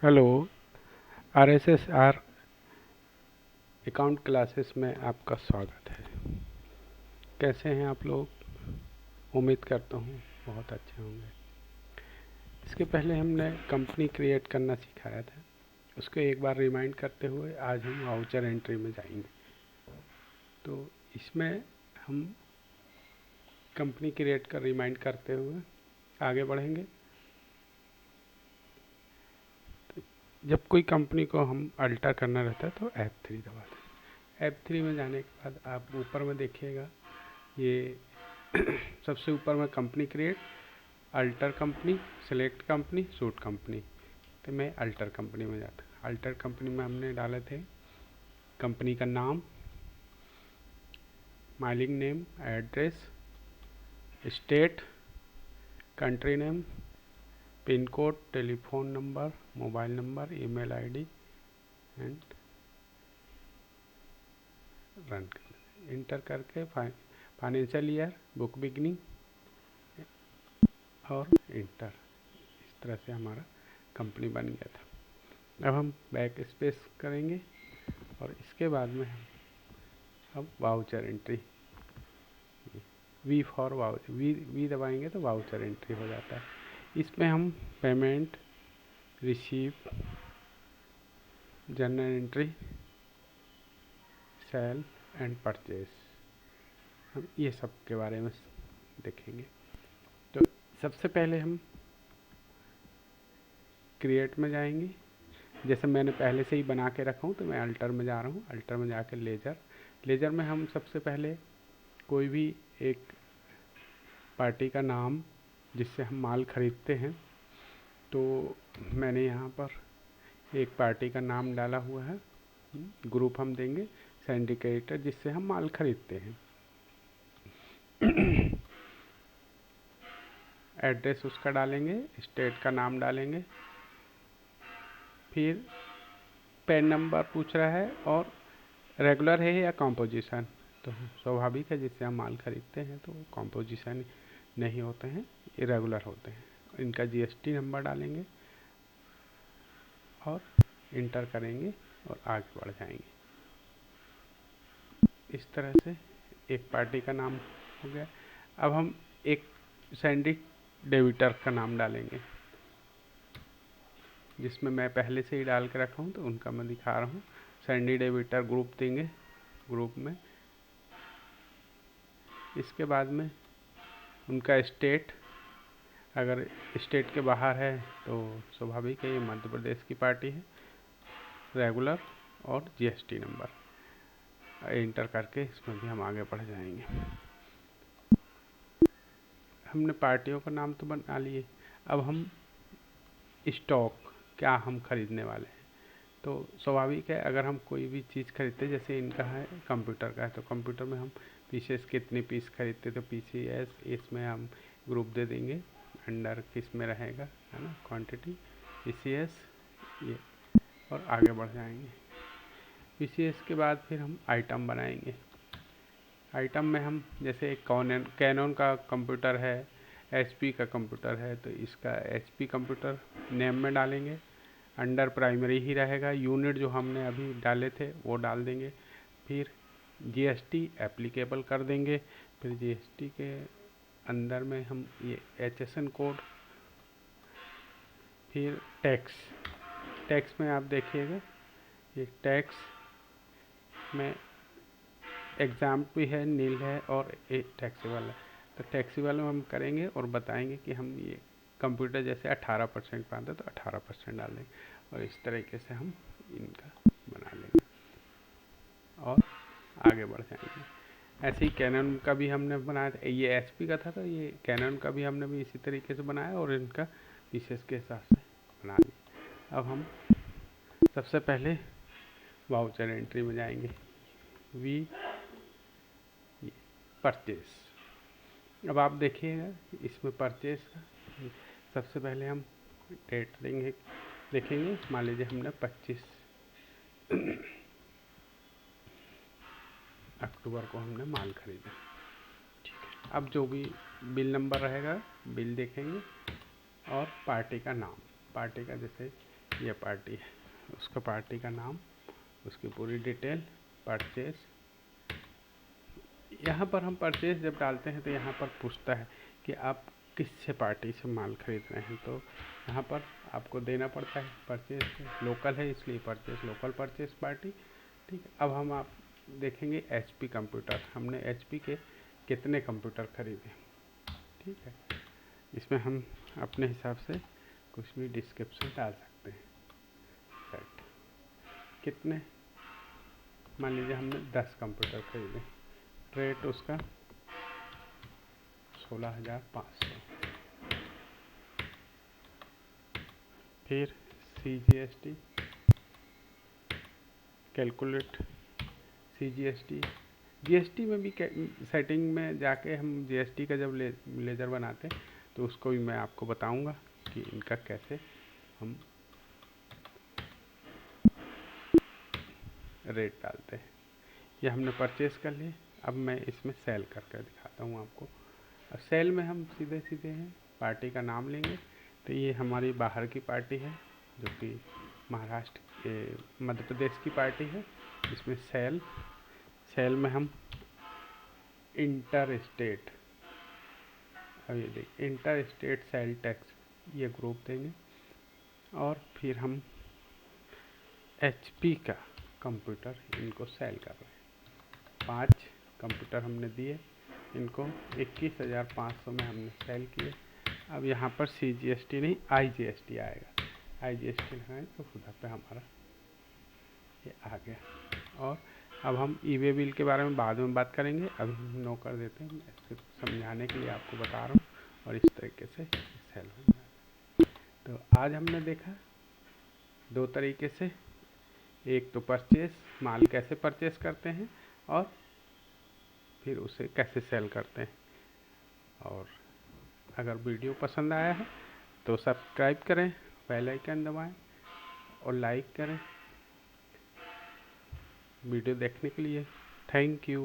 Hello. आरएसएसआर account classes में आपका स्वागत है। कैसे हैं आप लोग? उम्मीद करता हूँ बहुत अच्छे होंगे। इसके पहले हमने कंपनी क्रिएट करना सिखाया था, उसको एक बार रिमाइंड करते हुए आज हम वाउचर एंट्री में जाएंगे। तो इसमें हम कंपनी क्रिएट कर रिमाइंड करते हुए आगे बढ़ेंगे। तो जब कोई कंपनी को हम अल्टर करना रहता है तो F3 दबाते हैं। F3 में जाने के बाद आप ऊपर में देखिएगा, ये सबसे ऊपर में company create, alter company, select company, suit company. तो मैं अल्टर कंपनी में जाता। अल्टर कंपनी में हमने डाले थे कंपनी का नाम, milling name, address, state, country name, pin code, telephone number, mobile number, email ID and run कर इंटर करके फाइनेंशियल ईयर, बुक बिगनिंग और इंटर। इस तरह से हमारा कंपनी बन गया था। अब हम बैक स्पेस करेंगे और इसके बाद में हम अब voucher entry, V for voucher, V दबाएंगे तो वाउचर एंट्री हो जाता है। इसमें हम payment, receive, journal entry, sale and purchase, हम ये सब के बारे में देखेंगे। तो सबसे पहले हम क्रिएट में जाएंगे। जैसे मैंने पहले से ही बना के रखा हूँ तो मैं अल्टर में जा रहा हूँ। अल्टर में जाकर लेजर में हम सबसे पहले कोई भी एक पार्टी का नाम जिससे हम माल खरीदते हैं, तो मैंने यहाँ पर एक पार्टी का नाम डाला हुआ है। ग्रुप हम देंगे सिंडिकेटर, जिससे हम माल खरीदते हैं। एड्रेस उसका डालेंगे, स्टेट का नाम डालेंगे, फिर पैन नंबर पूछ रहा है और रेगुलर है या कॉम्पोजिशन। तो स्वाभाविक है, जिससे हम माल खरीदते हैं तो कॉम्पोजिशन नहीं होते हैं, इरेगुलर होते हैं। इनका जीएसटी नंबर डालेंगे और इंटर करेंगे और आगे बढ़ जाएंगे। इस तरह से एक पार्टी का नाम हो गया। अब हम एक सैंडी डेबिटर का नाम डालेंगे, जिसमें मैं पहले से ही डाल के रखा हूँ तो उनका मैं दिखा रहा हूँ। सैंडी डेबिटर ग्रुप देंगे, ग्रुप में। इसके बाद में उनका स्टेट, अगर स्टेट के बाहर है तो स्वाभाविक है, ये मध्य प्रदेश की पार्टी है। रेगुलर और जीएसटी नंबर इंटर करके इसमें भी हम आगे बढ़ जाएंगे। हमने पार्टियों का नाम तो बना लिए। अब हम स्टॉक, क्या हम खरीदने वाले हैं, तो स्वाभाविक है, अगर हम कोई भी चीज़ खरीदते हैं, जैसे इनका है कंप्यूटर का है, तो कंप्यूटर में हम पीसेस कितने पीस खरीदते, तो पीसीएस, इसमें हम ग्रुप दे देंगे, अंडर किस में रहेगा, है ना, क्वांटिटी, पीसीएस, ये, और आगे बढ़ जाएंगे। पीसीएस के बाद फिर हम आइटम बनाएंगे। आइटम में हम जैसे कैनन का कंप्यूटर है, एचपी का कंप्यूटर है, तो इसका एचपी कंप्यूटर नेम में डालेंगे। अंडर प्राइमरी ही रहेगा, यूनिट जो हमने अभी डाले थे वो डाल देंगे। फिर जीएसटी एप्लीकेबल कर देंगे। फिर जीएसटी के अंदर में हम ये एचएसएन कोड, फिर टैक्स। टैक्स में आप देखिएगा, ये टैक्स में एग्ज़ाम भी है, नील है और टैक्सीबल है। तो टैक्सीबल में हम करेंगे और बताएंगे कि हम ये कंप्यूटर जैसे 18% पाते तो 18% डाल देंगे, और इस तरीके से हम इनका बना लेंगे और आगे बढ़ जाएंगे। ऐसे ही कैनन का भी हमने बनाया था, ये एचपी का था, तो ये कैनन का भी हमने भी इसी तरीके से बनाया और इनका पीसेस के हिसाब से बना लिया। अब हम सबसे पहले वाउचर एंट्री में जाएंगे, वी परचेस। अब आप देखिएगा इसमें परचेस का सबसे पहले हम डेट देखेंगे। मान लीजिए हमने 25 अक्टूबर को हमने माल खरीदा, ठीक है। अब जो भी बिल नंबर रहेगा, बिल देखेंगे और पार्टी का नाम, पार्टी का जैसे ये पार्टी है, उसका पार्टी का नाम, उसकी पूरी डिटेल, परचेस। यहाँ पर हम परचेस जब डालते हैं तो यहाँ पर पूछता है कि आप किस से पार्टी से माल खरीद रहे हैं, तो यहाँ पर आपको देना पड़ता है परचेस लोकल है इसलिए परचेस लोकल परचेस पार्टी। ठीक है, अब हम आप देखेंगे HP कंप्यूटर, हमने HP के कितने कंप्यूटर खरीदे। ठीक है, इसमें हम अपने हिसाब से कुछ भी डिस्क्रिप्शन डाल सकते हैं। राइट, कितने, मान लीजिए हमने 10 कंप्यूटर खरीदे, रेट उसका 16,500। फिर CGST कैलकुलेट, CGST GST में भी सेटिंग में जाके हम GST का जब लेजर बनाते हैं तो उसको भी मैं आपको बताऊंगा कि इनका कैसे हम रेट डालते हैं। ये हमने परचेस कर लिए, अब मैं इसमें सेल करके दिखाता हूँ आपको। अब सेल में हम सीधे सीधे हैं पार्टी का नाम लेंगे, तो ये हमारी बाहर की पार्टी है जो कि महाराष्ट्र के मध्य प्रदेश की पार्टी है। इसमें सेल में हम इंटर स्टेट, अब ये देखिए इंटर स्टेट सेल टैक्स ये ग्रुप देंगे, और फिर हम HP का कंप्यूटर इनको सेल कर रहे हैं। 5 कंप्यूटर हमने दिए, इनको 21,500 में हमने सेल किए। अब यहाँ पर CGST नहीं IGST आएगा, IGST लगाएं तो उधर पे हमारा ये आ गया। और अब हम ई-वे बिल के बारे में बाद में बात करेंगे, अभी हम नो कर देते हैं, मैं सिर्फ समझाने के लिए आपको बता रहा हूँ। और इस तरीके से सेल हो जाए। तो आज हमने देखा 2 तरीके से, एक तो परचेस, माल कैसे परचेस करते हैं, और फिर उसे कैसे सेल करते हैं। और अगर वीडियो पसंद आया है तो सब्सक्राइब करें, बेल आइकन दबाएं और लाइक करें। वीडियो देखने के लिए थैंक यू।